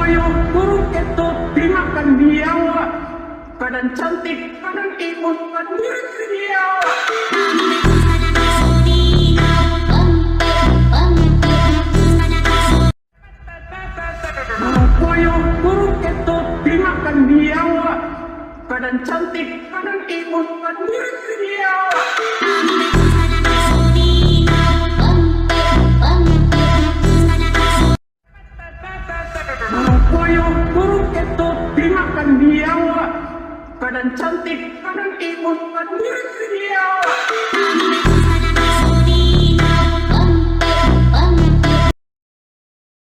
Puyuh burung kentut dimakan biawak. Badan cantik, badan imut, badan dia. Puyuh burung kentut dimakan biawak. Badan cantik, badan imut, badan dia. Puyuh burung kentut dimakan biawak. Badan cantik, badan imut, badan dia.